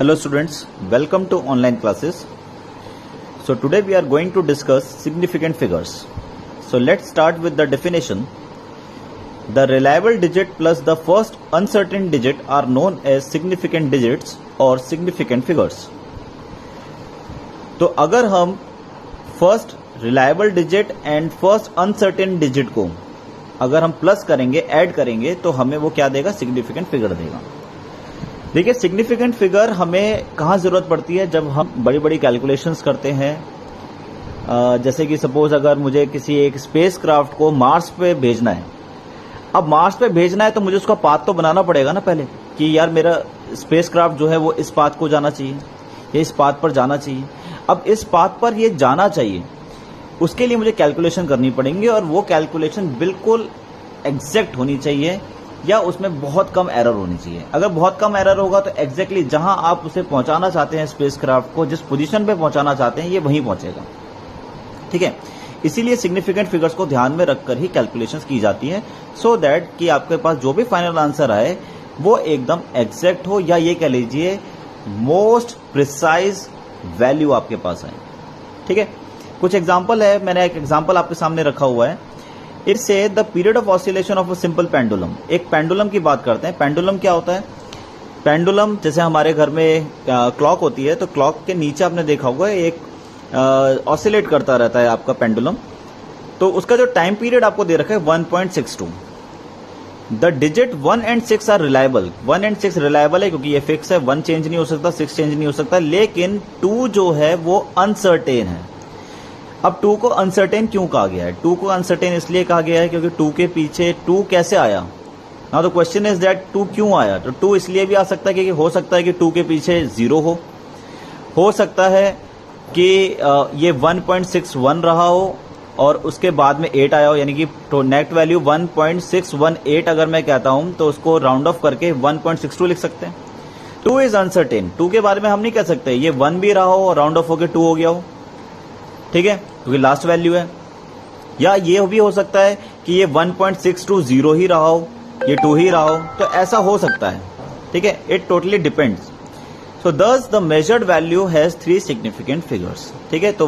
Hello students, welcome to online classes. So today we are going to discuss significant figures. So let's start with the definition. The reliable digit plus the first uncertain digit are known as significant digits or significant figures. तो अगर हम first reliable digit and first uncertain digit को अगर हम plus करेंगे, add करेंगे, तो हमें वो क्या देगा? सिग्निफिकेंट फिगर देगा। देखिए, सिग्निफिकेंट फिगर हमें कहाँ जरूरत पड़ती है? जब हम बड़ी बड़ी कैलकुलेशंस करते हैं। जैसे कि सपोज अगर मुझे किसी एक स्पेस क्राफ्ट को मार्स पे भेजना है। अब मार्स पे भेजना है तो मुझे उसका पाथ तो बनाना पड़ेगा ना पहले, कि यार मेरा स्पेस क्राफ्ट जो है वो इस पाथ को जाना चाहिए, या इस पाथ पर जाना चाहिए। अब इस पाथ पर ये जाना चाहिए, उसके लिए मुझे कैलकुलेशन करनी पड़ेंगी, और वो कैलकुलेशन बिल्कुल एग्जैक्ट होनी चाहिए, या उसमें बहुत कम एरर होनी चाहिए। अगर बहुत कम एरर होगा तो एग्जैक्टली जहां आप उसे पहुंचाना चाहते हैं, स्पेसक्राफ्ट को जिस पोजीशन पे पहुंचाना चाहते हैं, ये वहीं पहुंचेगा। ठीक है, इसीलिए सिग्निफिकेंट फिगर्स को ध्यान में रखकर ही कैलकुलेशंस की जाती है, सो दैट कि आपके पास जो भी फाइनल आंसर आए वो एकदम एग्जैक्ट हो, या ये कह लीजिए मोस्ट प्रिसाइज वैल्यू आपके पास आए। ठीक है, कुछ एग्जाम्पल है, मैंने एक एग्जाम्पल आपके सामने रखा हुआ है। इट से the period of oscillation of a simple pendulum. एक पेंडुलम की बात करते हैं। पेंडुलम क्या होता है? पेंडुलम जैसे हमारे घर में क्लॉक होती है, तो क्लॉक के नीचे आपने देखा होगा एक ऑसिलेट करता रहता है आपका पेंडुलम। तो उसका जो टाइम पीरियड आपको दे रखा है 1.62। The digit 1 and 6 are reliable. 1 and 6 reliable है क्योंकि ये फिक्स है, 1 चेंज नहीं हो सकता, 6 चेंज नहीं हो सकता, लेकिन 2 जो है वो अनसर्टेन है। अब 2 को अनसर्टेन क्यों कहा गया है? 2 को अनसर्टेन इसलिए कहा गया है क्योंकि 2 के पीछे 2 कैसे आया? Now the question is that 2 क्यों आया? तो 2 इसलिए भी आ सकता है क्योंकि हो सकता है कि 2 के पीछे 0 हो सकता है कि ये 1.61 रहा हो और उसके बाद में 8 आया हो, यानी कि तो नेट वैल्यू 1.618 अगर मैं कहता हूं तो उसको राउंड ऑफ करके 1.62 लिख सकते हैं। 2 इज अनसर्टेन। 2 के बारे में हम नहीं कह सकते ये 1 भी रहा हो और राउंड ऑफ होकर 2 हो गया हो। ठीक है, क्योंकि लास्ट वैल्यू है। या ये भी हो सकता है कि ये 1.620 ही रहा हो, ये 2 ही रहा हो, तो ऐसा हो सकता है। ठीक है, it totally depends. So thus the measured value has 3 significant figures. ठीक है, तो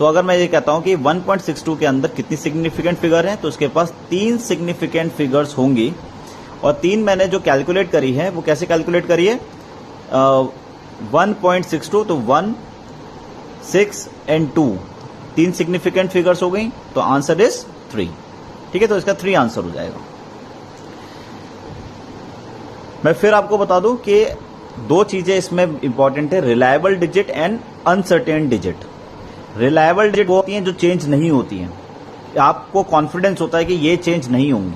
अगर मैं ये कहता हूं कि 1.62 के अंदर कितनी सिग्निफिकेंट फिगर है, तो उसके पास 3 सिग्निफिकेंट फिगर्स होंगी। और 3 मैंने जो कैलकुलेट करी है वो कैसे कैलकुलेट करी है? 1.62, तो 1, 6 and 2 3 सिग्निफिकेंट फिगर्स हो गई, तो आंसर इज 3। ठीक है, तो इसका 3 आंसर हो जाएगा। मैं फिर आपको बता दूं कि 2 चीजें इसमें इंपॉर्टेंट है, reliable digit and uncertain digit. Reliable digit वो होती हैं जो चेंज नहीं होती हैं, आपको कॉन्फिडेंस होता है कि ये चेंज नहीं होंगी।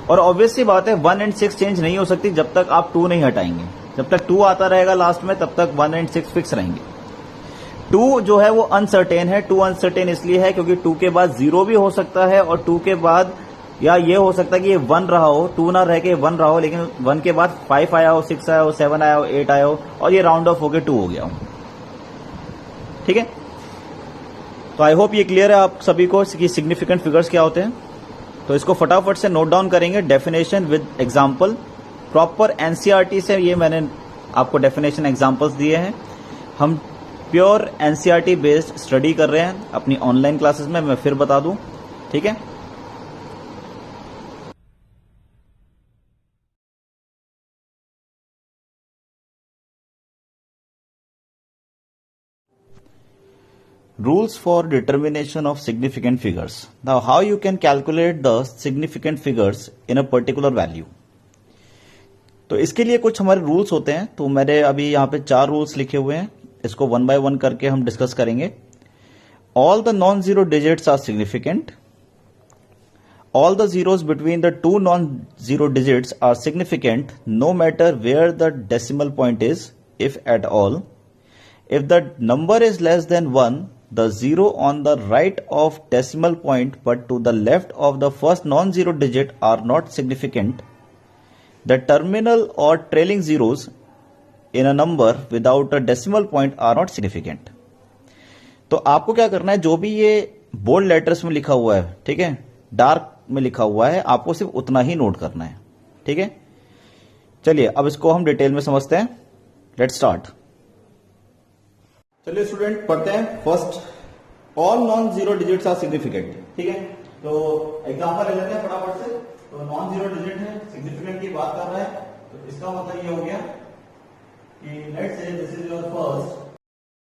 और ऑब्वियसली बात है 1 and 6 चेंज नहीं हो सकती जब तक आप 2 नहीं हटाएंगे। जब तक 2 आता रहेगा लास्ट में, तब तक 1 and 6 फिक्स रहेंगे। 2 जो है वो अनसर्टेन है। 2 अनसर्टेन इसलिए है क्योंकि 2 के बाद 0 भी हो सकता है, और 2 के बाद या ये हो सकता है कि ये 1 रहा हो, 2 ना रह के 1 रहा हो, लेकिन 1 के बाद 5 आया हो, 6 आया हो, 7 आया हो, 8 आया हो, और ये राउंड ऑफ होकर 2 हो गया हो। ठीक है, तो आई होप ये क्लियर है आप सभी को कि सिग्निफिकेंट फिगर्स क्या होते हैं। तो इसको फटाफट से नोट डाउन करेंगे, definition with example. Proper NCERT से ये मैंने आपको डेफिनेशन एग्जाम्पल्स दिए हैं। हम प्योर एनसीईआरटी बेस्ड स्टडी कर रहे हैं अपनी ऑनलाइन क्लासेस में, मैं फिर बता दूं। ठीक है, rules for determination of significant figures. Now how you can calculate the significant figures in a particular value? तो इसके लिए कुछ हमारे रूल्स होते हैं। तो मैंने अभी यहाँ पे 4 रूल्स लिखे हुए हैं, इसको 1 by 1 करके हम डिस्कस करेंगे। All the non zero digits are significant. All the zeros between the 2 non-zero digits are significant no matter where the decimal point is, if at all. If the number is less than 1, the 0 on the right of decimal point but to the left of the first non-zero digit are not significant. The terminal or trailing zeros in a number without a decimal point are not significant. तो आपको क्या करना है, जो भी ये bold letters में लिखा हुआ है, ठीक है, डार्क में लिखा हुआ है, आपको सिर्फ उतना ही नोट करना है। ठीक है, चलिए अब इसको हम डिटेल में समझते हैं। Let's start. चलिए स्टूडेंट पढ़ते हैं। First, all non zero digits are significant. ठीक है, तो एग्जांपल ले लेते हैं फटाफट से। तो नॉन जीरो डिजिट है, सिग्निफिकेंट की बात कर रहा है, तो इसका मतलब ये हो गया कि let's say this is your first